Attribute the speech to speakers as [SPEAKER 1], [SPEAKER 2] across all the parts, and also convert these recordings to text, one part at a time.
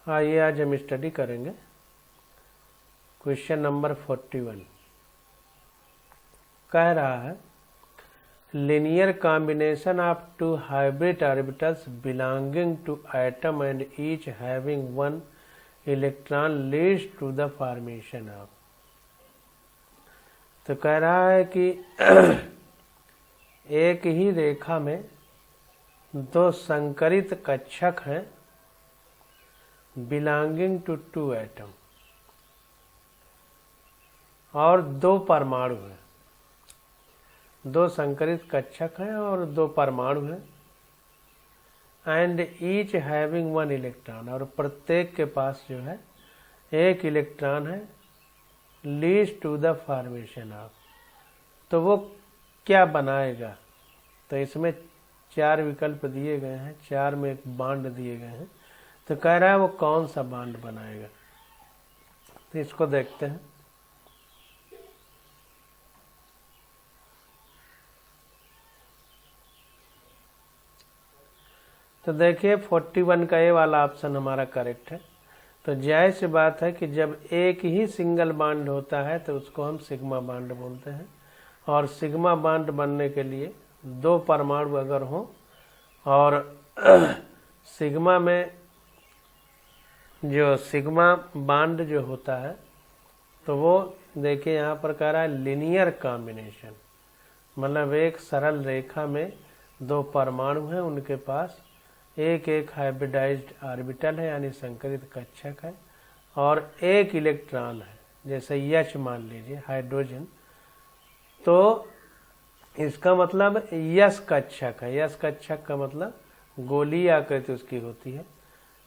[SPEAKER 1] आइए आज हम स्टडी करेंगे क्वेश्चन नंबर 41। कह रहा है linear combination of two hybrid orbitals belonging to atom and each having one electron leads to the formation of। तो कह रहा है कि एक ही रेखा में दो संकरित कक्षक हैं बिलोंगिंग टू टू एटम और दो परमाणु हैं। दो संकरित कक्षक हैं और दो परमाणु हैं। And each having one electron, और प्रत्येक के पास जो है एक इलेक्ट्रॉन है। Leads to the formation of, तो वो क्या बनाएगा? तो इसमें चार विकल्प दिए गए हैं, चार में एक बांड दिए गए हैं। तो कह रहा है वो कौन सा बांड बनाएगा। तो इसको देखते हैं। तो देखिए 41 का ये वाला ऑप्शन हमारा करेक्ट है। तो जाहिर सी बात है कि जब एक ही सिंगल बांड होता है तो उसको हम सिग्मा बांड बोलते हैं। और सिग्मा बांड बनने के लिए दो परमाणु अगर हो और सिग्मा में जो सिग्मा बांड जो होता है तो वो देखिए यहाँ पर कह रहा है लिनियर कॉम्बिनेशन, मतलब एक सरल रेखा में दो परमाणु हैं, उनके पास एक एक हाइब्रिडाइज्ड ऑर्बिटल है यानी संकरित कक्षक है और एक इलेक्ट्रॉन है, जैसे H मान लीजिए हाइड्रोजन। तो इसका मतलब यस कक्षक है। यस कक्षक का मतलब गोलीय आकृति उसकी होती है।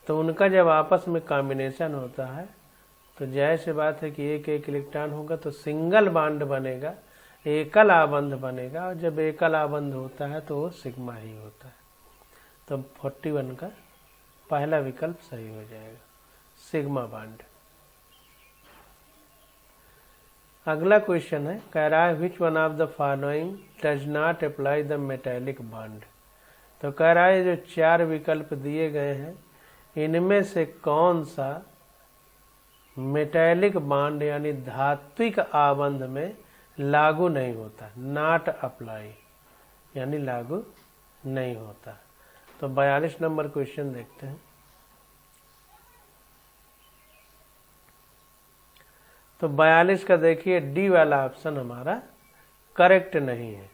[SPEAKER 1] तो उनका जब आपस में कॉम्बिनेशन होता है तो जाहिर सी बात है कि एक एक इलेक्ट्रॉन होगा तो सिंगल बांड बनेगा, एकल आबंध बनेगा। और जब एकल आबंध होता है तो वो सिग्मा ही होता है। तो 41 का पहला विकल्प सही हो जाएगा, सिग्मा बांड। अगला क्वेश्चन है, कह रहा है which one of the following does not apply the metallic bond. तो कह रहा है जो चार विकल्प दिए गए हैं इनमें से कौन सा मेटेलिक बांड यानी धात्विक आबंध में लागू नहीं होता। नॉट अप्लाई यानी लागू नहीं होता। तो 42 नंबर क्वेश्चन देखते हैं। तो 42 का देखिए डी वाला ऑप्शन हमारा करेक्ट नहीं है।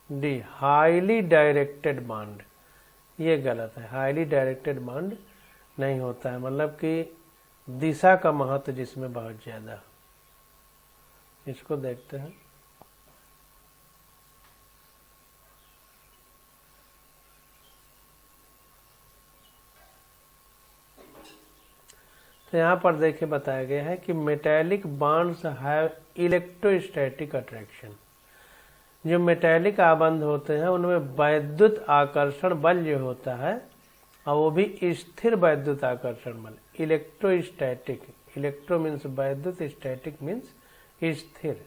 [SPEAKER 1] डी हाईली डायरेक्टेड बांड, ये गलत है। हाईली डायरेक्टेड बांड नहीं होता है, मतलब कि दिशा का महत्व जिसमें बहुत ज्यादा। इसको देखते हैं। तो यहाँ पर देखिए बताया गया है कि metallic bonds have electrostatic attraction. जो मेटेलिक आबंध होते हैं उनमें वैद्युत आकर्षण बल जो होता है, और वो भी स्थिर वैद्युत आकर्षण बल, इलेक्ट्रोस्टैटिक। इलेक्ट्रो मीन्स वैद्युत, स्टैटिक मीन्स स्थिर।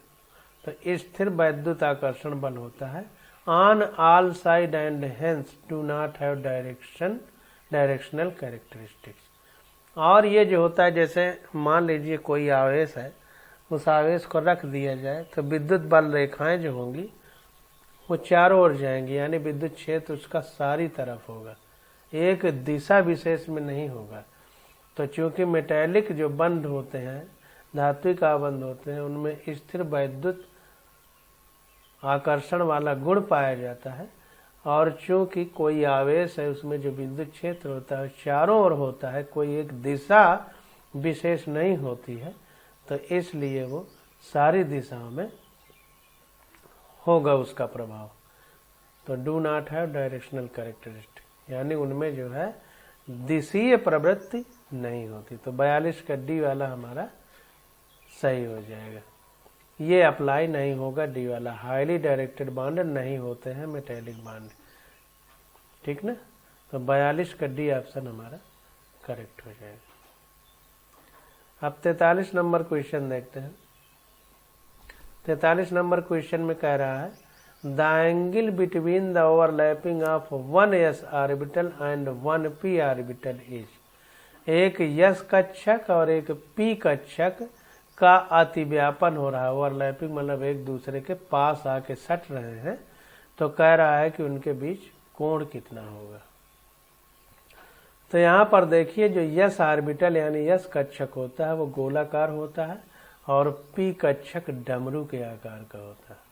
[SPEAKER 1] तो स्थिर वैद्युत आकर्षण बल होता है on all side and hence do not have directional characteristics. और ये जो होता है, जैसे मान लीजिए कोई आवेश है, उस आवेश को रख दिया जाए तो विद्युत बल रेखाएं जो होंगी वो चारों ओर जाएंगी, यानी विद्युत क्षेत्र उसका सारी तरफ होगा, एक दिशा विशेष में नहीं होगा। तो चूंकि मेटेलिक जो बंध होते हैं, धात्विक आबंध होते हैं, उनमें स्थिर वैद्युत आकर्षण वाला गुण पाया जाता है। और चूंकि कोई आवेश है उसमें जो विद्युत क्षेत्र होता है चारों ओर होता है, कोई एक दिशा विशेष नहीं होती है, तो इसलिए वो सारी दिशाओं में होगा उसका प्रभाव। तो do not have directional characteristic, यानी उनमें जो है दिशीय प्रवृत्ति नहीं होती। तो 42 का डी वाला हमारा सही हो जाएगा। ये अप्लाई नहीं होगा डी वाला। हाईली डायरेक्टेड बॉन्ड नहीं होते हैं मेटेलिक बॉन्ड, ठीक ना। तो 42 का डी ऑप्शन हमारा करेक्ट हो जाएगा। अब 43 नंबर क्वेश्चन देखते हैं। 43 नंबर क्वेश्चन में कह रहा है the angle between the overlapping of one s orbital and one p orbital is. एक s कक्षक और एक p कक्षक का अतिव्यापन हो रहा है। ओवरलैपिंग मतलब एक दूसरे के पास आके सट रहे हैं, तो कह रहा है कि उनके बीच कोण कितना होगा। तो यहाँ पर देखिए जो यस ऑर्बिटल यानी यस कक्षक होता है वो गोलाकार होता है और पी कक्षक डमरू के आकार का होता है।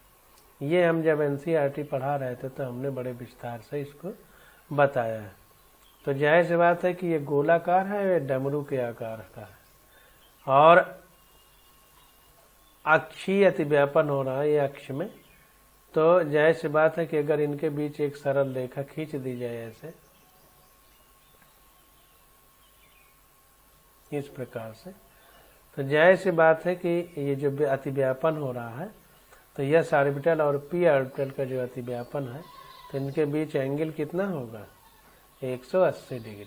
[SPEAKER 1] ये हम जब एनसीईआरटी पढ़ा रहे थे तो हमने बड़े विस्तार से इसको बताया है। तो जाहिर सी बात है कि ये गोलाकार है, ये डमरू के आकार का है और अक्षीय अतिव्यापन हो रहा है ये अक्ष में। तो जाहिर सी बात है कि अगर इनके बीच एक सरल रेखा खींच दी जाए ऐसे इस प्रकार से, तो जाहिर सी बात है कि ये जो अतिव्यापन हो रहा है तो यस ऑर्बिटल और पी ऑर्बिटल का जो अतिव्यापन है तो इनके बीच एंगल कितना होगा 180 डिग्री।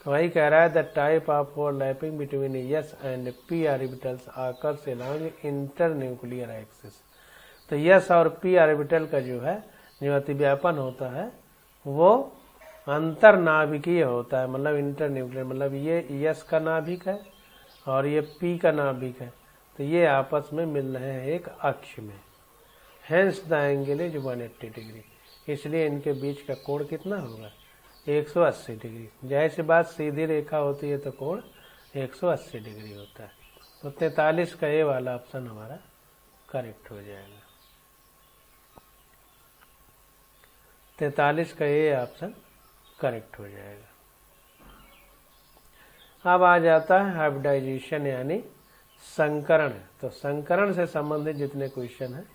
[SPEAKER 1] तो वही कह रहा है the type of overlapping between yes and P orbitals occurs along internuclear axis. तो यस और पी ऑर्बिटल का जो है जो अतिव्यापन होता है वो अंतरनाभिकीय होता है, मतलब इंटरन्यूक्लियर, मतलब ये यस का नाभिक है और ये पी का नाभिक है, तो ये आपस में मिल रहे हैं एक अक्ष में। Hence the angle is 180 degree, इसलिए इनके बीच का कोण कितना होगा 180 डिग्री। जाहिर सी बात सीधी रेखा होती है तो कोण 180 डिग्री होता है। तो 43 का ये वाला ऑप्शन हमारा करेक्ट हो जाएगा। 43 का ये ऑप्शन करेक्ट हो जाएगा। अब आ जाता है हाइब्रिडाइजेशन यानी संकरण। तो संकरण से संबंधित जितने क्वेश्चन हैं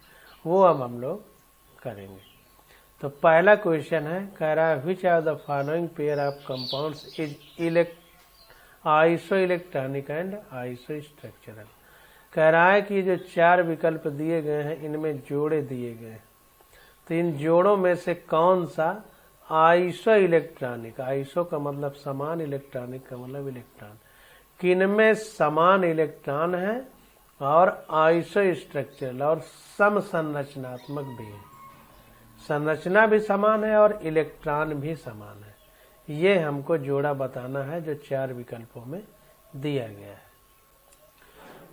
[SPEAKER 1] वो अब हम लोग करेंगे। तो पहला क्वेश्चन है, कह रहा है which are the following pair of compounds is isoelectronic and isostructural. कह रहा है कि जो 4 विकल्प दिए गए हैं इनमें जोड़े दिए गए हैं, तो इन जोड़ों में से कौन सा आइसो इलेक्ट्रॉनिक, आइसो का मतलब समान, इलेक्ट्रॉनिक का मतलब इलेक्ट्रॉन, किनमें समान इलेक्ट्रॉन है और आइसो स्ट्रक्चरल और सम संरचनात्मक भी है। संरचना भी समान है और इलेक्ट्रॉन भी समान है। ये हमको जोड़ा बताना है जो 4 विकल्पों में दिया गया है।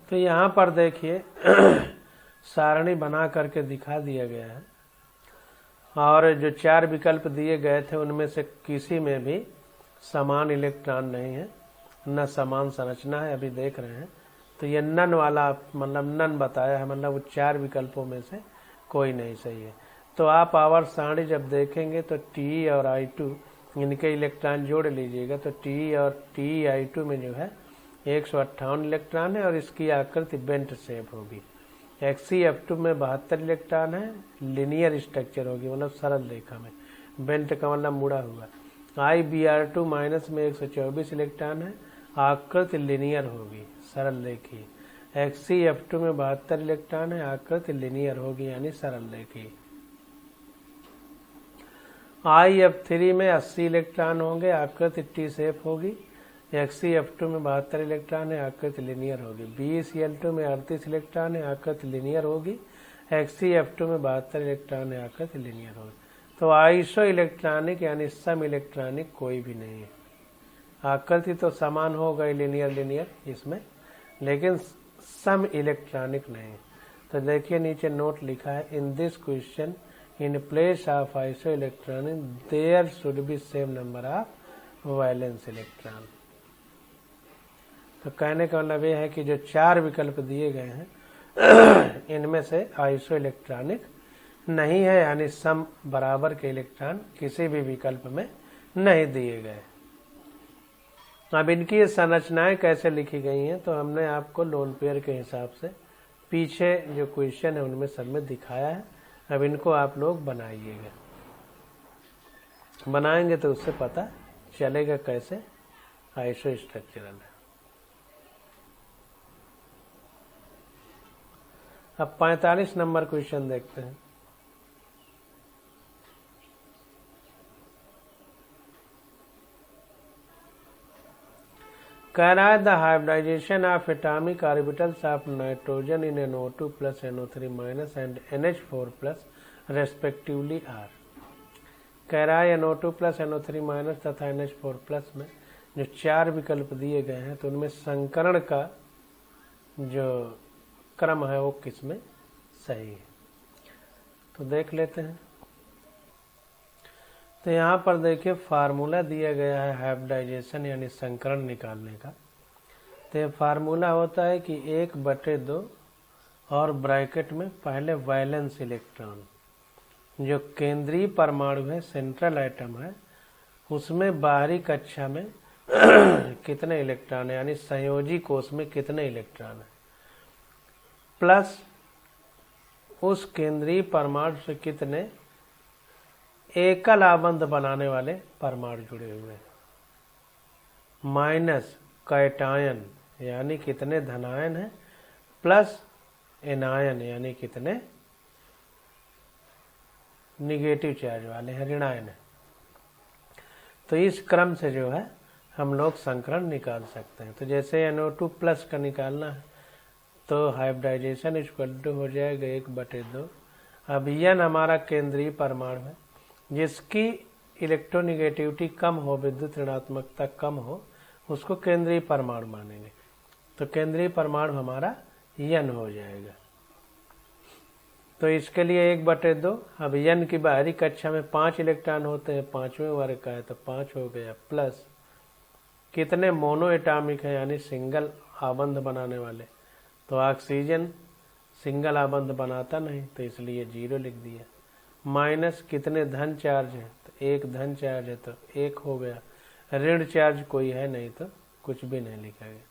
[SPEAKER 1] तो यहाँ पर देखिए सारणी बना करके दिखा दिया गया है और जो 4 विकल्प दिए गए थे उनमें से किसी में भी समान इलेक्ट्रॉन नहीं है, न समान संरचना है, अभी देख रहे हैं। तो ये नन वाला मतलब नन बताया है, मतलब वो 4 विकल्पों में से कोई नहीं सही है। तो आप आवर्त सारणी जब देखेंगे तो टी और I2 इनके इलेक्ट्रॉन जोड़ लीजिएगा, तो टी और TeI2 में जो है 158 इलेक्ट्रॉन है और इसकी आकृति बेंट शेप होगी। XeF2 में 72 इलेक्ट्रॉन है, लिनियर स्ट्रक्चर होगी, मतलब सरल रेखा में, बेंट का मतलब मुड़ा हुआ। IBr2 माइनस में 124 इलेक्ट्रॉन है, आकृति लिनियर होगी, सरल रेखी। XeF2 में 72 इलेक्ट्रॉन है, आकृति लिनियर होगी यानी सरल रेखी। IF3 में 80 इलेक्ट्रॉन होंगे, आकृति टी शेप होगी। XeF2 में 72 इलेक्ट्रॉन है, आकृति लिनियर होगी। BeCl2 में 38 इलेक्ट्रॉन है, आकृति लिनियर होगी। XeF2 में 72 इलेक्ट्रॉन है, आकृति लिनियर होगी। तो आइसो इलेक्ट्रॉनिक यानी सम इलेक्ट्रॉनिक कोई भी नहीं है। आकृति तो समान हो गई लिनियर इसमें, लेकिन सम इलेक्ट्रॉनिक नहीं है। तो देखिए नीचे नोट लिखा है, in this question in place of isoelectronic there should be same number of valence electron. तो कहने का मतलब ये है कि जो 4 विकल्प दिए गए हैं इनमें से आइसो इलेक्ट्रॉनिक नहीं है, यानी सम बराबर के इलेक्ट्रॉन किसी भी विकल्प में नहीं दिए गए। अब इनकी संरचनाएं कैसे लिखी गई हैं तो हमने आपको लोन पेयर के हिसाब से पीछे जो क्वेश्चन है उनमें सब में दिखाया है। अब इनको आप लोग बनाइएगा, बनाएंगे तो उससे पता चलेगा कैसे आइसो स्ट्रक्चरल है। अब 45 नंबर क्वेश्चन देखते हैं। कह रहा है the hybridization of atomic orbitals of nitrogen in NO2 plus NO3 minus and NH4 plus respectively are. कह रहा है NO2 प्लस NO3 माइनस तथा NH4 प्लस में जो 4 विकल्प दिए गए हैं तो उनमें संकरण का जो क्रम है वो किसमें सही है, तो देख लेते हैं। तो यहाँ पर देखिए फार्मूला दिया गया है हाइब्रिडाइजेशन यानी संकरण निकालने का। तो ये फार्मूला होता है कि 1/2 और ब्रैकेट में पहले वैलेंस इलेक्ट्रॉन, जो केंद्रीय परमाणु है, सेंट्रल एटम है, उसमें बाहरी कक्षा में कितने इलेक्ट्रॉन है, यानी संयोजी कोश में कितने इलेक्ट्रॉन है, प्लस उस केंद्रीय परमाणु से कितने एकल आबंध बनाने वाले परमाणु जुड़े हुए हैं, माइनस कैटायन यानी कितने धनायन है, प्लस एनायन यानी कितने निगेटिव चार्ज वाले हैं, ऋणायन है। तो इस क्रम से जो है हम लोग संकरण निकाल सकते हैं। तो जैसे NO2 प्लस का निकालना है तो हाइब्रिडाइजेशन इक्वल टू हो जाएगा 1/2। अब N हमारा केंद्रीय परमाणु है जिसकी इलेक्ट्रोनिगेटिविटी कम हो, विद्युत ऋणात्मकता कम हो, उसको केंद्रीय परमाणु मानेंगे। तो केंद्रीय परमाणु हमारा N हो जाएगा। तो इसके लिए 1/2। अब N की बाहरी कक्षा में 5 इलेक्ट्रॉन होते हैं, 5वें वर्ग का है तो 5 हो गया, प्लस कितने मोनो एटॉमिक है यानी सिंगल आबंध बनाने वाले, तो ऑक्सीजन सिंगल आबंध बनाता नहीं तो इसलिए 0 लिख दिया, माइनस कितने धन चार्ज है, तो 1 धन चार्ज है तो 1 हो गया, ऋण चार्ज कोई है नहीं तो कुछ भी नहीं लिखा गया।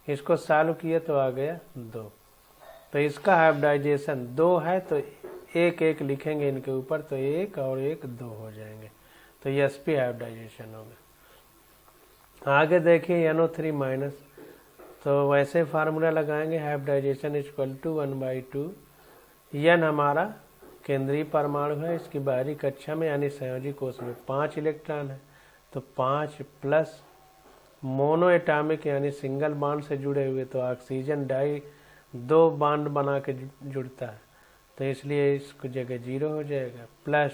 [SPEAKER 1] इसको सॉल्व किए तो आ गया 2। तो इसका हाइब्रिडाइजेशन 2 है तो 1 लिखेंगे इनके ऊपर, तो 1 और 1 2 हो जाएंगे, तो sp हाइब्रिडाइजेशन होगा। आगे देखिए NO3 माइनस, तो वैसे फार्मूला लगाएंगे हाइब्रिडाइजेशन इक्वल टू 1/2। N हमारा केंद्रीय परमाणु है, इसकी बाहरी कक्षा में यानी संयोजी कोश में 5 इलेक्ट्रॉन है, तो 5 प्लस मोनो एटॉमिक यानी सिंगल बॉन्ड से जुड़े हुए, तो ऑक्सीजन डाई 2 बॉन्ड बना के जुड़ता है तो इसलिए इसको जगह 0 हो जाएगा, प्लस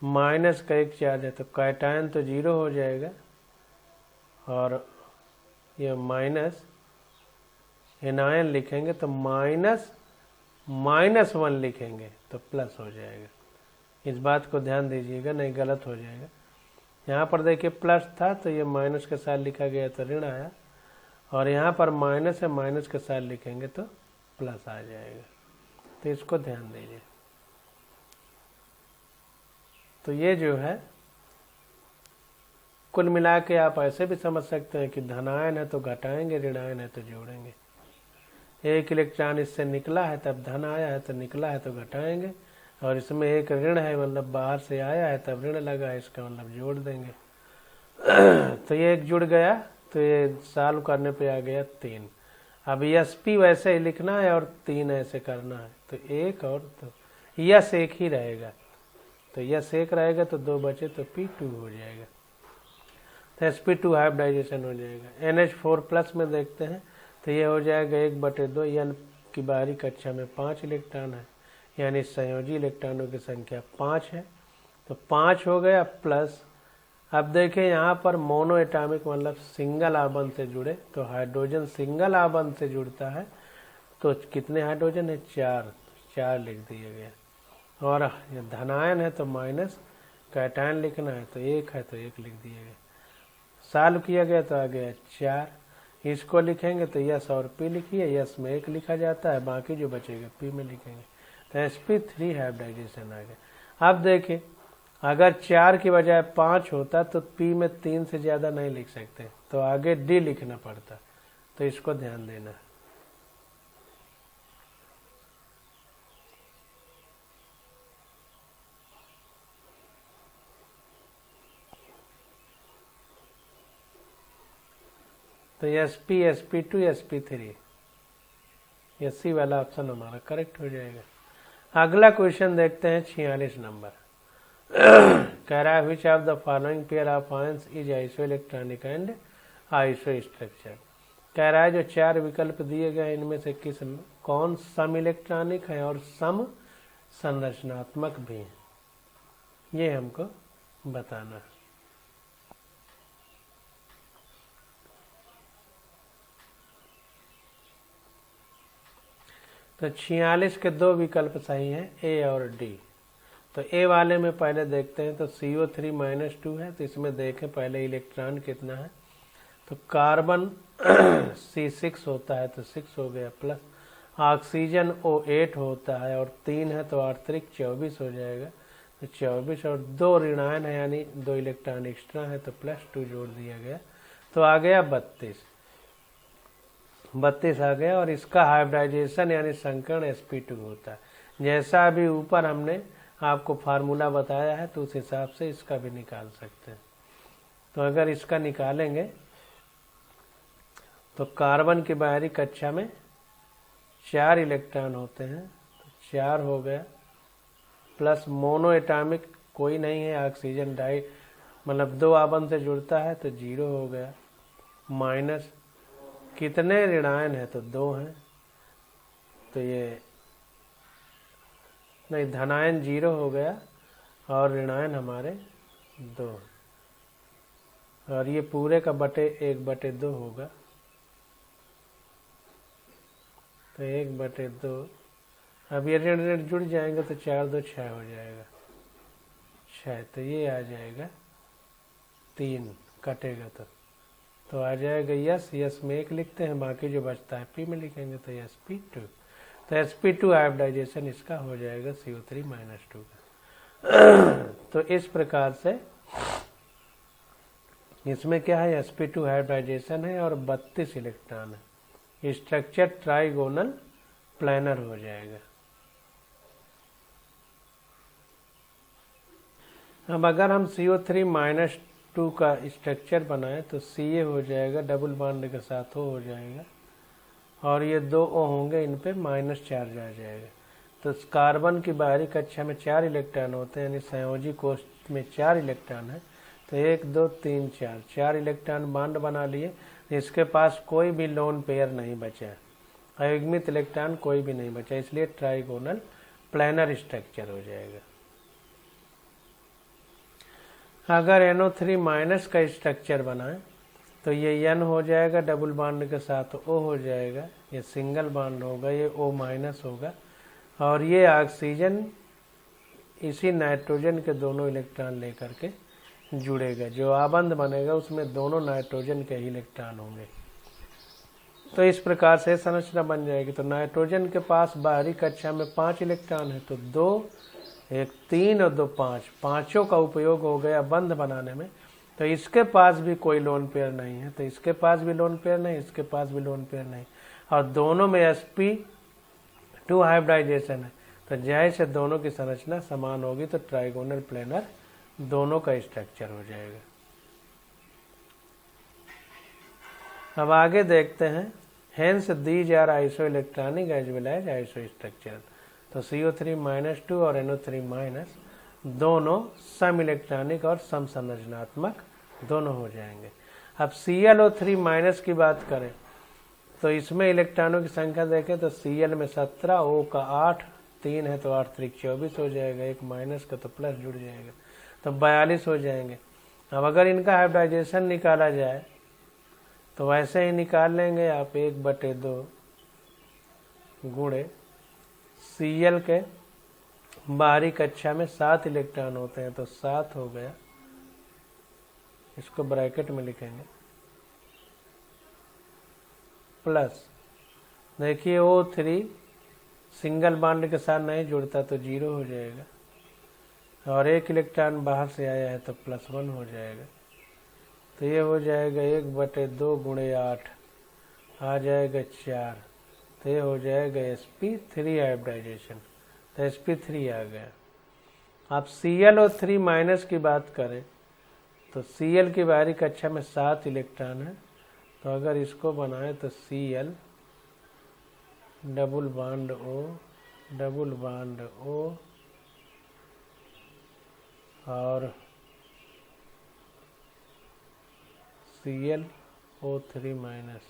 [SPEAKER 1] माइनस का 1 चार्ज है तो कैटायन तो 0 हो जाएगा, और ये माइनस एनायन लिखेंगे तो -1 लिखेंगे तो प्लस हो जाएगा। इस बात को ध्यान दीजिएगा, नहीं गलत हो जाएगा। यहाँ पर देखिए प्लस था तो ये माइनस के साथ लिखा गया तो ऋण आया, और यहाँ पर माइनस है, माइनस के साथ लिखेंगे तो प्लस आ जाएगा, तो इसको ध्यान दीजिए। तो ये जो है कुल मिला के आप ऐसे भी समझ सकते हैं कि धनायन है तो घटाएंगे, ऋणायन है तो जोड़ेंगे। 1 इलेक्ट्रॉन इससे निकला है तब धन आया है, तो निकला है तो घटाएंगे, और इसमें 1 ऋण है मतलब बाहर से आया है तब ऋण लगा है, इसका मतलब जोड़ देंगे। तो ये 1 जुड़ गया, तो ये सॉल्व करने पे आ गया 3। अब sp वैसे ही लिखना है और 3 ऐसे करना है, तो 1 और 2, यस 1 ही रहेगा, तो यस 1 रहेगा तो 2 बचे तो p2 हो जाएगा, तो sp2 हाइब्रिडाइजेशन हो जाएगा। NH4 प्लस में देखते हैं तो ये हो जाएगा 1/2। N की बाहरी कक्षा में 5 इलेक्ट्रॉन है यानी संयोजी इलेक्ट्रॉनों की संख्या 5 है, तो 5 हो गया, प्लस अब देखें यहाँ पर मोनो एटॉमिक मतलब सिंगल आबंध से जुड़े, तो हाइड्रोजन सिंगल आबंध से जुड़ता है तो कितने हाइड्रोजन है, 4 लिख दिया गया, और धनायन है तो माइनस, कैटायन लिखना है तो 1 है तो 1 लिख दिया गया, सॉल्व किया गया तो आ गया 4। इसको लिखेंगे तो यस और पी लिखिए, यस में 1 लिखा जाता है, बाकी जो बचेगा पी में लिखेंगे, तो sp3 हाइब्रिडाइजेशन आ गया। अब देखिए अगर 4 की बजाय 5 होता तो पी में 3 से ज़्यादा नहीं लिख सकते, तो आगे डी लिखना पड़ता, तो इसको ध्यान देना है। तो sp sp2 sp3 सी वाला ऑप्शन हमारा करेक्ट हो जाएगा। अगला क्वेश्चन देखते हैं 46 नंबर। कह रहा है विच of the following pair of ions is isoelectronic and iso structure. कह रहा है जो 4 विकल्प दिए गए इनमें से कौन सम इलेक्ट्रॉनिक है और सम संरचनात्मक भी हैं, ये हमको बताना है। तो 46 के दो विकल्प सही हैं, ए और डी। तो ए वाले में पहले देखते हैं। तो CO3-2 है, तो इसमें देखें पहले इलेक्ट्रॉन कितना है। तो कार्बन C6 होता है तो 6 हो गया, प्लस ऑक्सीजन O8 होता है और 3 है तो 8 × 24 हो जाएगा। तो 24 और 2 ऋणायन है यानी 2 इलेक्ट्रॉन एक्स्ट्रा है तो +2 जोड़ दिया गया, तो आ गया 32 आ गया। और इसका हाइब्रिडाइजेशन यानी संकरण sp2 होता है। जैसा अभी ऊपर हमने आपको फार्मूला बताया है तो उस हिसाब से इसका भी निकाल सकते हैं। तो अगर इसका निकालेंगे तो कार्बन की बाहरी कक्षा में 4 इलेक्ट्रॉन होते हैं, तो 4 हो गया, प्लस मोनो एटॉमिक कोई नहीं है, ऑक्सीजन डाई मतलब 2 आबंध से जुड़ता है तो 0 हो गया, माइनस कितने ऋणायन है तो 2 हैं, तो ये नहीं धनायन 0 हो गया और ऋणायन हमारे 2, और ये पूरे का बटे 1/2 होगा। तो 1/2, अब ये ऋण ऋण जुड़ जाएंगे तो 4 2 6 हो जाएगा, 6, तो ये आ जाएगा 3 कटेगा तो आ जाएगा यस। यस में 1 लिखते हैं, बाकी जो बचता है पी में लिखेंगे तो sp2। तो sp2 हाइब्रिडाइजेशन इसका हो जाएगा CO3-2 का। तो इस प्रकार से इसमें क्या है, sp2 हाइब्रिडाइजेशन है और 32 इलेक्ट्रॉन है। स्ट्रक्चर ट्राइगोनल प्लानर हो जाएगा। अब अगर हम CO3-2 का स्ट्रक्चर बनाए तो Ca हो जाएगा, डबल बॉन्ड के साथ हो जाएगा, और ये 2 O होंगे, इन पे माइनस चार्ज आ जाएगा। तो कार्बन की बाहरी कक्षा में 4 इलेक्ट्रॉन होते हैं, यानी संयोजी कोष में 4 इलेक्ट्रॉन है, तो 1 2 3 4 इलेक्ट्रॉन बॉन्ड बना लिए। इसके पास कोई भी लोन पेयर नहीं बचा, अयुग्मित इलेक्ट्रॉन कोई भी नहीं बचा, इसलिए ट्राइगोनल प्लानर स्ट्रक्चर हो जाएगा। अगर NO3- का स्ट्रक्चर बनाए तो ये N हो जाएगा, डबल बॉन्ड के साथ O हो जाएगा, ये सिंगल बॉन्ड होगा, ये O- होगा, और ये ऑक्सीजन इसी नाइट्रोजन के दोनों इलेक्ट्रॉन लेकर के जुड़ेगा। जो आबंध बनेगा उसमें दोनों नाइट्रोजन के ही इलेक्ट्रॉन होंगे। तो इस प्रकार से संरचना बन जाएगी। तो नाइट्रोजन के पास बाहरी कक्षा में 5 इलेक्ट्रॉन है, तो 2 1 3 और 2 5, पांचों का उपयोग हो गया बंध बनाने में। तो इसके पास भी कोई लोन पेयर नहीं है, तो इसके पास भी लोन पेयर नहीं, इसके पास भी लोन पेयर नहीं, और दोनों में sp2 हाइब्रिडाइजेशन है। तो जैसे दोनों की संरचना समान होगी तो ट्राइगोनल प्लानर दोनों का स्ट्रक्चर हो जाएगा। अब आगे देखते हैं, hence these are isoelectronic as well as isostructural. तो CO3-2 और NO3- दोनों सम इलेक्ट्रॉनिक और सम संरचनात्मक दोनों हो जाएंगे। अब ClO3- की बात करें तो इसमें इलेक्ट्रॉनों की संख्या देखें तो Cl में 17, O का 8, 3 है तो 8 × 24 हो जाएगा, एक माइनस का तो प्लस जुड़ जाएगा, तो 42 हो जाएंगे। अब अगर इनका हाइब्रिडाइजेशन निकाला जाए तो वैसे ही निकाल लेंगे आप, 1/2 गुणे Cl के बाहरी कक्षा में 7 इलेक्ट्रॉन होते हैं, तो 7 हो गया, इसको ब्रैकेट में लिखेंगे, प्लस देखिए O3 सिंगल बॉन्ड के साथ नहीं जुड़ता तो 0 हो जाएगा, और 1 इलेक्ट्रॉन बाहर से आया है तो +1 हो जाएगा। तो ये हो जाएगा 1/2 गुणे 8 आ जाएगा 4, तो ये हो जाएगा sp3 हाइब्रिडाइजेशन, तो sp3 आ गया। आप ClO3- की बात करें तो Cl की बाहरी कक्षा में 7 इलेक्ट्रॉन है, तो अगर इसको बनाए तो Cl डबल बॉन्ड O और ClO3-,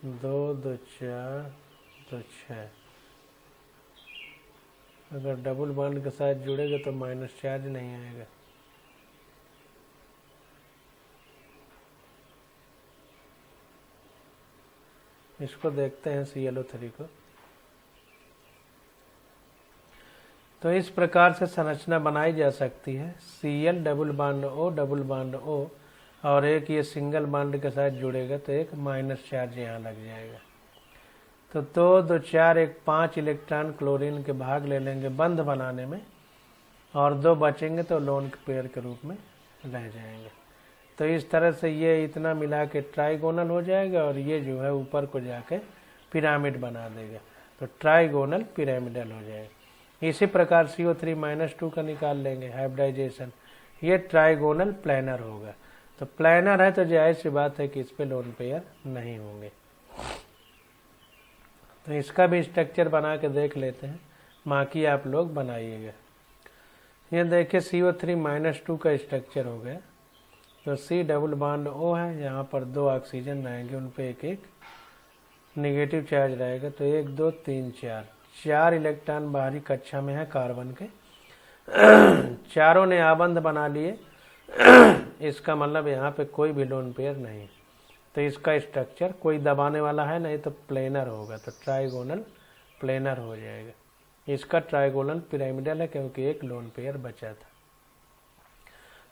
[SPEAKER 1] 2 2 4 2 6। अगर डबल बॉन्ड के साथ जुड़ेगा तो माइनस चार्ज नहीं आएगा। इसको देखते हैं ClO3 को। तो इस प्रकार से संरचना बनाई जा सकती है। Cl डबल बॉन्ड O और एक ये सिंगल बॉन्ड के साथ जुड़ेगा तो एक माइनस चार्ज यहाँ लग जाएगा। तो 2 2 4 एक 5 इलेक्ट्रॉन क्लोरीन के भाग ले लेंगे बंध बनाने में, और 2 बचेंगे तो लोन पेयर के रूप में रह जाएंगे। तो इस तरह से ये इतना मिला के ट्राइगोनल हो जाएगा, और ये जो है ऊपर को जाके पिरामिड बना देगा, तो ट्राइगोनल पिरामिडल हो जाएगा। इसी प्रकार CO3-2 का निकाल लेंगे हाइब्रिडाइजेशन, ये ट्राइगोनल प्लेनर होगा। तो प्लेनर है तो जाहिर सी बात है कि इस पे लोन पेयर नहीं होंगे। तो इसका भी स्ट्रक्चर बना के देख लेते हैं, बाकी आप लोग बनाइएगा। ये देखिए CO3-2 का स्ट्रक्चर हो गया। तो C डबल बॉन्ड O है, यहाँ पर 2 ऑक्सीजन रहेंगे, उन पे एक एक नेगेटिव चार्ज रहेगा। तो 1 2 3 4 इलेक्ट्रॉन बाहरी कक्षा में है कार्बन के, चारों ने आबंध बना लिए। इसका मतलब यहाँ पे कोई भी लोन पेयर नहीं। तो इसका स्ट्रक्चर कोई दबाने वाला है नहीं, तो प्लेनर होगा, तो ट्राइगोनल प्लेनर हो जाएगा। इसका ट्राइगोनल पिरामिडल है क्योंकि एक लोन पेयर बचा था।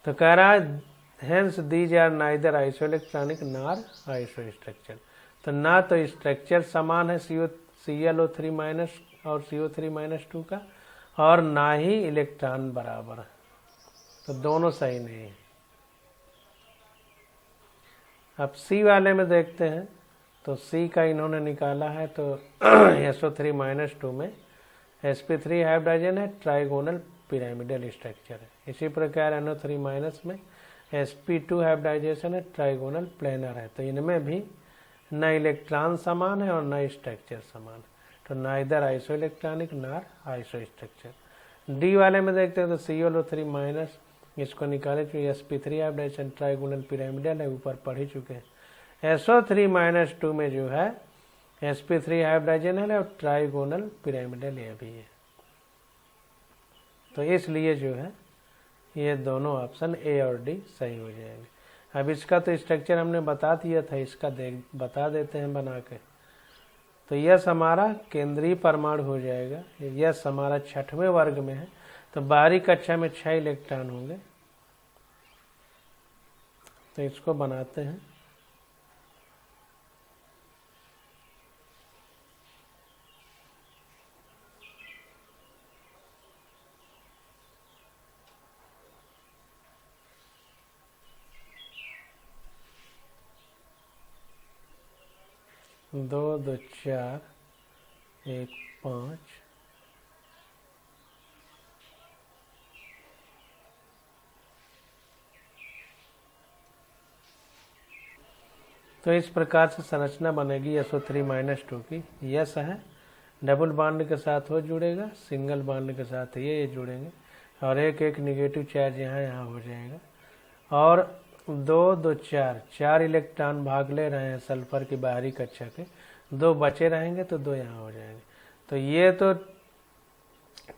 [SPEAKER 1] तो कह रहा है hence these are neither isoelectronic nor isostructure. तो ना तो स्ट्रक्चर समान है ClO3- और CO3-2 का, और ना ही इलेक्ट्रॉन बराबर है, तो दोनों सही नहीं है। अब C वाले में देखते हैं। तो C का इन्होंने निकाला है, तो SO3-2 में sp3 हाइब्रिडाइजन है, ट्राइगोनल पिरामिडल स्ट्रक्चर है। इसी प्रकार NO3- में sp2 हाइब्रिडाइजेशन है, ट्राइगोनल प्लेनर है। तो इनमें भी न इलेक्ट्रॉन समान है और न स्ट्रक्चर समान है, तो neither iso electronic nor iso structure. D वाले में देखते हैं तो ClO3- इसको निकाले तो sp3 हाइब्रिडाइजेशन ट्राइगोनल पिरामिडल है, ऊपर पढ़ ही चुके हैं। SO3-2 में जो है sp3 हाइब्रिडाइजेशन है और ट्राइगोनल पिरामिडल ये भी है। तो इसलिए जो है ये दोनों ऑप्शन ए और डी सही हो जाएंगे। अब इसका तो स्ट्रक्चर हमने बता दिया था, इसका बता देते हैं बना के। तो यस हमारा केंद्रीय परमाणु हो जाएगा। यस हमारा 6वें वर्ग में है, तो बाहरी कक्षा में 6 इलेक्ट्रॉन होंगे। तो इसको बनाते हैं। दो 2 4 1 5 तो इस प्रकार से संरचना बनेगी SO3-2 की। यस है, डबल बॉन्ड के साथ हो जुड़ेगा, सिंगल बॉन्ड के साथ ये जुड़ेंगे, और एक एक निगेटिव चार्ज यहाँ हो जाएगा। और 2 2 4 इलेक्ट्रॉन भाग ले रहे हैं सल्फर की बाहरी कक्षा के, 2 बचे रहेंगे तो 2 यहाँ हो जाएंगे। तो ये तो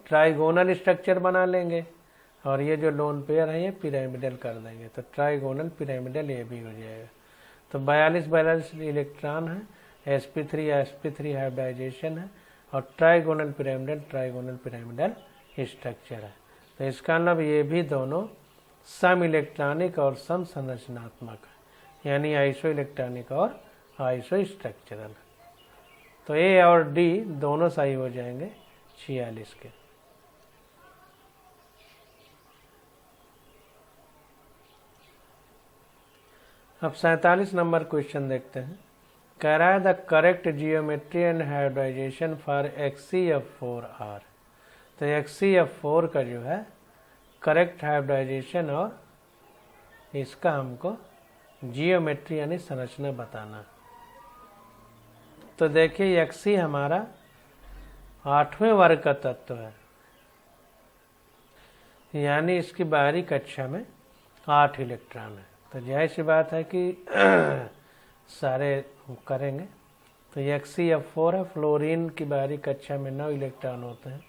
[SPEAKER 1] ट्राइगोनल स्ट्रक्चर बना लेंगे, और ये जो लोन पेयर है ये पिरामिडल कर देंगे, तो ट्राइगोनल पिरामिडल ये भी हो जाएगा। तो 42 इलेक्ट्रॉन है, sp3 हाइब्रिडाइजेशन है, और ट्राइगोनल पिरामिडल स्ट्रक्चर है। तो इसका मतलब ये भी दोनों सम इलेक्ट्रॉनिक और सम संरचनात्मक है, यानी आइसो इलेक्ट्रॉनिक और आइसो स्ट्रक्चरल। तो ए और डी दोनों सही हो जाएंगे 46 के। अब 47 नंबर क्वेश्चन देखते हैं। कह रहा है the correct geometry and hybridization for XCF4R। तो XCF4 का जो है करेक्ट हाइब्रिडाइजेशन और इसका हमको जियोमेट्री यानी संरचना बताना। तो देखिए Xc हमारा 8वें वर्ग का तत्व है, यानी इसकी बाहरी कक्षा में 8 इलेक्ट्रॉन है। तो जाहिर सी बात है कि सारे करेंगे। तो HCl4 है, फ्लोरीन की बाहरी कक्षा में 9 इलेक्ट्रॉन होते हैं,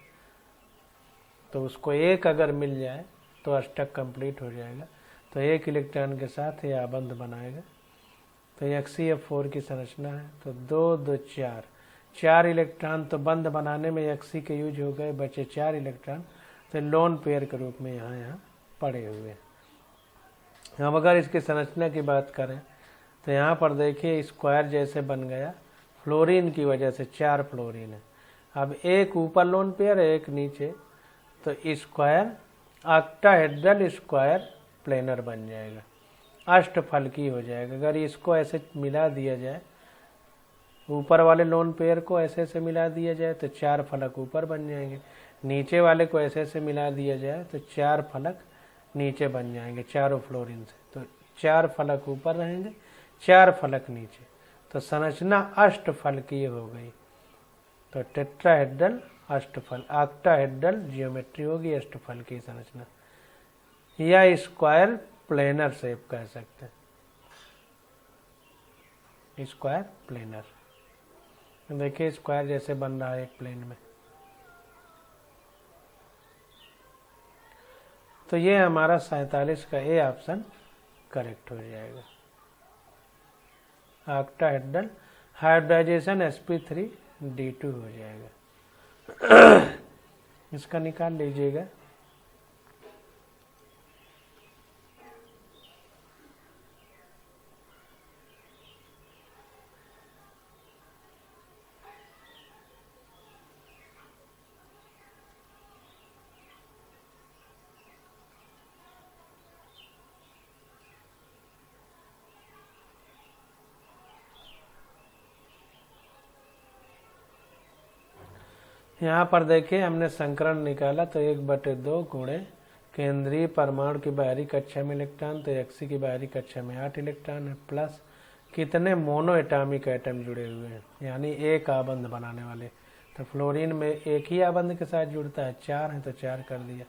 [SPEAKER 1] तो उसको एक अगर मिल जाए तो अष्टक कंप्लीट हो जाएगा। तो एक इलेक्ट्रॉन के साथ ये आबंध बनाएगा। तो HCl4 की संरचना है, तो 2 2 4 इलेक्ट्रॉन तो बंध बनाने में Hc के यूज हो गए, बचे 4 इलेक्ट्रॉन, तो लोन पेयर के रूप में यहाँ पड़े हुए हैं। अब अगर इसकी संरचना की बात करें तो यहाँ पर देखिए स्क्वायर जैसे बन गया, फ्लोरीन की वजह से 4 फ्लोरीन है। अब एक ऊपर लोन पेयर है, एक नीचे, तो स्क्वायर ऑक्टाहेड्रल स्क्वायर प्लेनर बन जाएगा, अष्टफलकी हो जाएगा। अगर इसको ऐसे मिला दिया जाए, ऊपर वाले लोन पेयर को ऐसे ऐसे मिला दिया जाए तो 4 फलक ऊपर बन जाएंगे, नीचे वाले को ऐसे ऐसे मिला दिया जाए तो 4 फलक नीचे बन जाएंगे चारों फ्लोरीन से। तो 4 फलक ऊपर रहेंगे, 4 फलक नीचे, तो संरचना अष्टफलकीय हो गई। तो टेट्राहेड्रल अष्टफल, ऑक्टाहेड्रल जियोमेट्री होगी, अष्टफल की संरचना, या स्क्वायर प्लेनर शेप कह सकते हैं, स्क्वायर प्लेनर। देखिए स्क्वायर जैसे बन रहा है एक प्लेन में। तो ये हमारा 47 का ए ऑप्शन करेक्ट हो जाएगा। ऑक्टाहेड्रल हाइब्रिडाइजेशन sp3d2 हो जाएगा। इसका निकाल लीजिएगा। यहाँ पर देखिए हमने संकरण निकाला, तो 1/2 गुणे केंद्रीय परमाणु की बाहरी कक्षा में इलेक्ट्रॉन, तो Hc की बाहरी कक्षा में 8 इलेक्ट्रॉन है, प्लस कितने मोनो एटॉमिक एटम जुड़े हुए हैं, यानी एक आबंध बनाने वाले। तो फ्लोरीन में एक ही आबंध के साथ जुड़ता है, 4 है तो 4 कर दिया।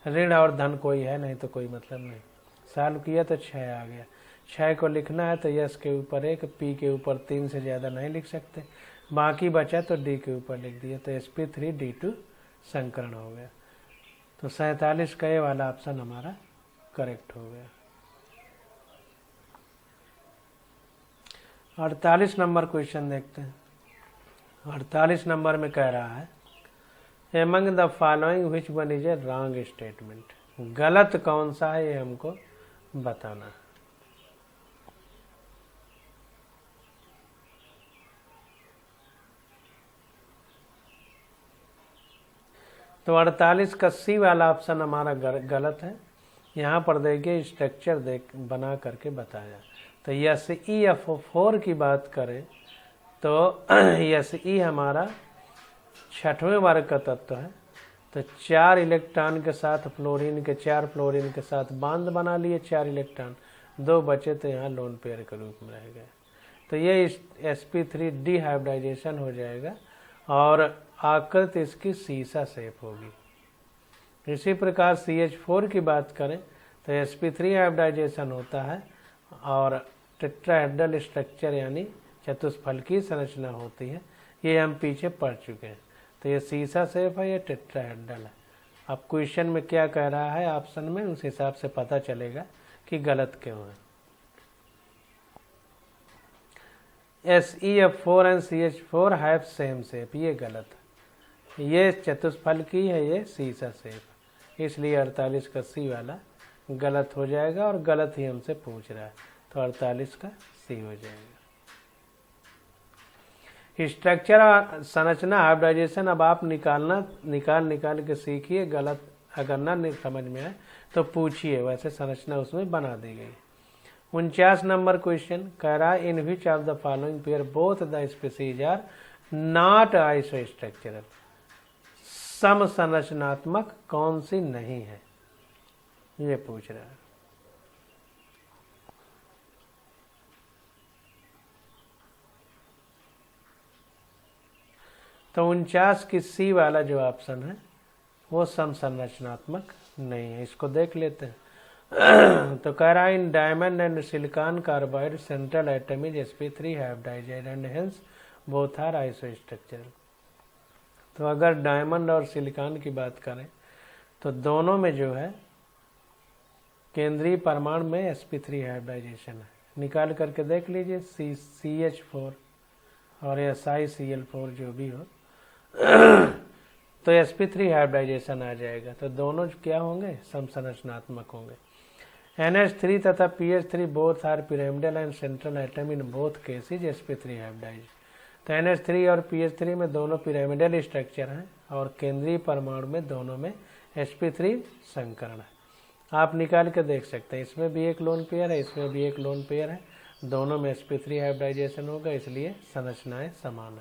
[SPEAKER 1] ऋण और धन कोई है नहीं तो कोई मतलब नहीं, सॉल्व किया तो 6 आ गया। 6 को लिखना है तो S के ऊपर 1, P के ऊपर 3 से ज़्यादा नहीं लिख सकते, बाकी बचा तो D के ऊपर लिख दिया, तो sp3d2 संकरण हो गया। तो 47 का ये वाला ऑप्शन हमारा करेक्ट हो गया। 48 नंबर क्वेश्चन देखते हैं। 48 नंबर में कह रहा है, among the following which one is a wrong statement, गलत कौन सा है ये हमको बताना है। तो 48 का सी वाला ऑप्शन हमारा गलत है। यहाँ पर देखिए स्ट्रक्चर बना करके बताया। तो SeF4 की बात करें तो Se हमारा 6वें वर्ग का तत्व है। तो 4 इलेक्ट्रॉन के साथ फ्लोरीन के 4 फ्लोरीन के साथ बांध बना लिए, 4 इलेक्ट्रॉन, 2 बचे तो यहाँ लोन पेयर के रूप में रह गए। तो ये sp3 डिहाइब्रिडाइजेशन हो जाएगा और आकृति इसकी सीसा शेप होगी। इसी प्रकार CH4 की बात करें तो sp3 हाइब्रिडाइजेशन होता है और टेट्राहेड्रल स्ट्रक्चर यानी चतुष्फलकीय संरचना होती है, ये हम पीछे पढ़ चुके हैं। तो ये सीसा शेप है, ये टेट्राहेड्रल है। अब क्वेश्चन में क्या कह रहा है ऑप्शन में, उस हिसाब से पता चलेगा कि गलत क्यों है। SeF4 and CH4 have same shape, ये गलत है। ये चतुष्फलकीय है, ये सीसा शेप, इसलिए 48 का सी वाला गलत हो जाएगा और गलत ही हमसे पूछ रहा है, तो 48 का सी हो जाएगा। स्ट्रक्चर और संरचना हाइब्रिडाइजेशन अब आप निकाल के सीखिए, गलत अगर ना समझ में आए तो पूछिए, वैसे संरचना उसमें बना दी गई। 49 नंबर क्वेश्चन कह रहा है, in which of the following pair both the species are not isostructural, सम संरचनात्मक कौन सी नहीं है, ये पूछ रहा है। तो 49 की सी वाला जो ऑप्शन है वो सम संरचनात्मक नहीं है, इसको देख लेते हैं। तो कह रहा है, in diamond and silicon carbide central atom is sp3 hybridized and hence both are isostructural. तो अगर डायमंड और सिलिकॉन की बात करें तो दोनों में जो है केंद्रीय परमाणु में sp3 हाइब्रिडाइजेशन है। निकाल करके देख लीजिए CH4 और SiCl4 जो भी हो तो sp3 हाइब्रिडाइजेशन आ जाएगा। तो दोनों क्या होंगे, समसंरचनात्मक होंगे। NH3 तथा PH3 both are pyramidal and central atom in both cases sp3 hybridize. तो NH3 और PH3 में दोनों पिरामिडल स्ट्रक्चर हैं और केंद्रीय परमाणु में दोनों में sp3 संकरण है। आप निकाल के देख सकते हैं, इसमें भी एक लोन पेयर है, इसमें भी एक लोन पेयर है, दोनों में sp3 हाइब्रिडाइजेशन होगा, इसलिए संरचनाएं समान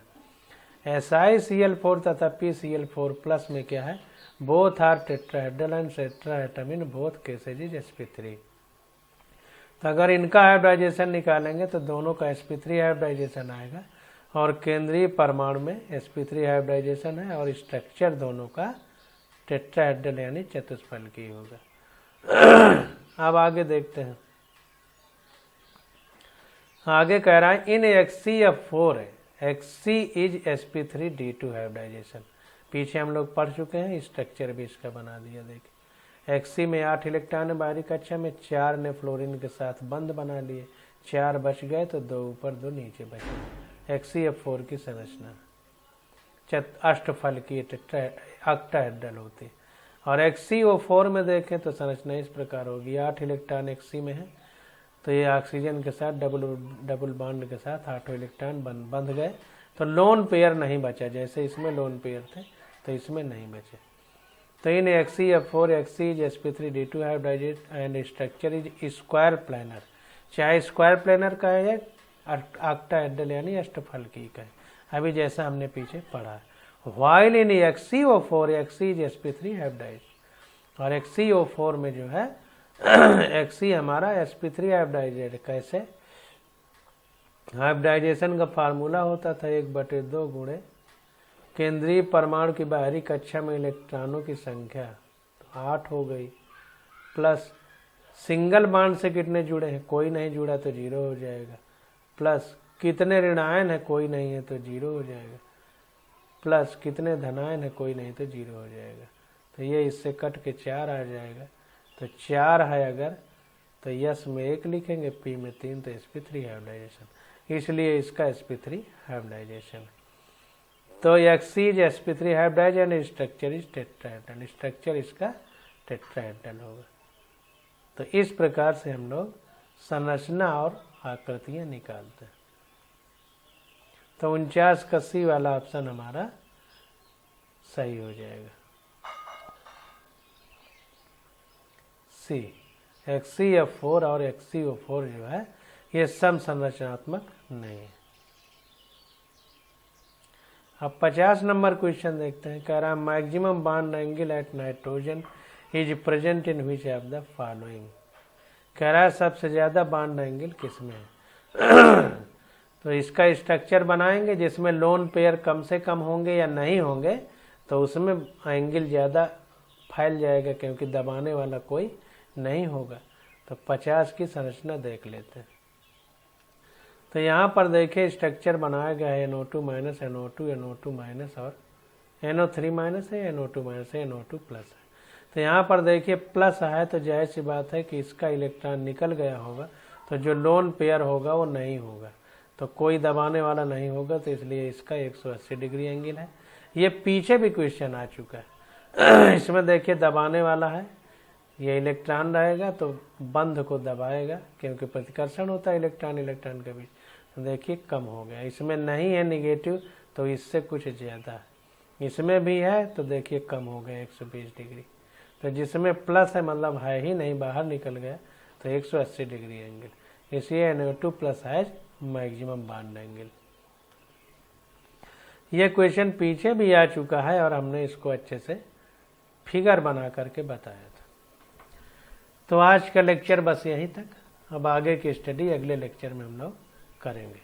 [SPEAKER 1] है। SiCl4 तथा PCl4 प्लस में क्या है, both are tetrahedral and tetra atom in both cases is sp3। तो अगर इनका हाइब्रिडाइजेशन निकालेंगे तो दोनों का sp3 हाइब्रिडाइजेशन आएगा और केंद्रीय परमाणु में sp3 हाइब्रिडाइजेशन है और स्ट्रक्चर दोनों का टेट्राहेड्रल यानी चतुष्फलकीय होगा। अब आगे देखते हैं, आगे कह रहा है इन HCl4 है, Hc इज sp3d2 हाइब्रिडाइजेशन। पीछे हम लोग पढ़ चुके हैं, स्ट्रक्चर भी इसका बना दिया। देखिए Hc में 8 इलेक्ट्रॉन है, बाहरी कक्षा में 4 ने फ्लोरीन के साथ बंद बना लिए, 4 बच गए तो 2 ऊपर 2 नीचे बचे। HCl4 की संरचना अष्टफलकीय ऑक्टाहेड्रल होती है। और HCO4 में देखें तो संरचना इस प्रकार होगी, 8 इलेक्ट्रॉन Hc में है तो ये ऑक्सीजन के साथ डबल बॉन्ड के साथ 8 इलेक्ट्रॉन बंध गए, तो लोन पेयर नहीं बचा। जैसे इसमें लोन पेयर थे तो इसमें नहीं बचे। तो in HCl4 Hc is sp3d2 hybridized and structure is square planar, चाहे स्क्वायर प्लानर का है या ऑक्टाहेड्रल यानी अष्टफलकीय का है, अभी जैसा हमने पीछे पढ़ा है। While in HCO4 Hc is sp3 hybridize और HCO4 में जो है Hc हमारा sp3 हाइब्रिडाइजेड। कैसे हाइब्रिडाइजेशन का फार्मूला होता था 1/2 गुणे केंद्रीय परमाणु की बाहरी कक्षा में इलेक्ट्रॉनों की संख्या, तो 8 हो गई, प्लस सिंगल बॉन्ड से कितने जुड़े हैं, कोई नहीं जुड़ा तो 0 हो जाएगा, प्लस कितने ऋणायन है, कोई नहीं है तो 0 हो जाएगा, प्लस कितने धनायन है, कोई नहीं तो 0 हो जाएगा। तो ये इससे कट के 4 आ जाएगा। तो 4 है अगर तो यस में 1 लिखेंगे, पी में 3, तो sp3 हाइब्रिडाइजेशन, इसलिए इसका sp3 हाइब्रिडाइजेशन। तो Hc is sp3 hybridize and structure is tetrahedral, structure इसका टेट्राहेड्रल होगा। तो इस प्रकार से हम लोग संरचना और आकृतियां निकालते हैं। तो 49 का सी वाला ऑप्शन हमारा सही हो जाएगा। सी HCl4 और HCO4 जो है ये सम संरचनात्मक नहीं है। अब 50 नंबर क्वेश्चन देखते हैं। कह रहा है maximum bond angle at nitrogen is present in which of the following. कह रहा है सबसे ज्यादा बॉन्ड एंगल किसमें है। तो इसका स्ट्रक्चर बनाएंगे जिसमें लोन पेयर कम से कम होंगे या नहीं होंगे, तो उसमें एंगल ज़्यादा फैल जाएगा क्योंकि दबाने वाला कोई नहीं होगा। तो 50 की संरचना देख लेते हैं। तो यहाँ पर देखिए स्ट्रक्चर बनाया गया है NO2 minus NO2 NO2 minus और NO3 माइनस है, NO2 माइनस है, NO2 प्लस है। तो यहाँ पर देखिए प्लस है तो जाहिर सी बात है कि इसका इलेक्ट्रॉन निकल गया होगा, तो जो लोन पेयर होगा वो नहीं होगा, तो कोई दबाने वाला नहीं होगा, तो इसलिए इसका 180 डिग्री एंगल है। ये पीछे भी क्वेश्चन आ चुका है। इसमें देखिए दबाने वाला है, ये इलेक्ट्रॉन रहेगा तो बंध को दबाएगा क्योंकि प्रतिकर्षण होता है इलेक्ट्रॉन इलेक्ट्रॉन के बीच। तो देखिए कम हो गया, इसमें नहीं है निगेटिव तो इससे कुछ ज़्यादा है, इसमें भी है तो देखिए कम हो गया 120 डिग्री। तो जिसमें प्लस है मतलब है ही नहीं, बाहर निकल गया, तो 180 डिग्री एंगल, इसलिए NO2 plus has maximum bond angle. यह क्वेश्चन पीछे भी आ चुका है और हमने इसको अच्छे से फिगर बना करके बताया था। तो आज का लेक्चर बस यहीं तक। अब आगे की स्टडी अगले लेक्चर में हम लोग करेंगे।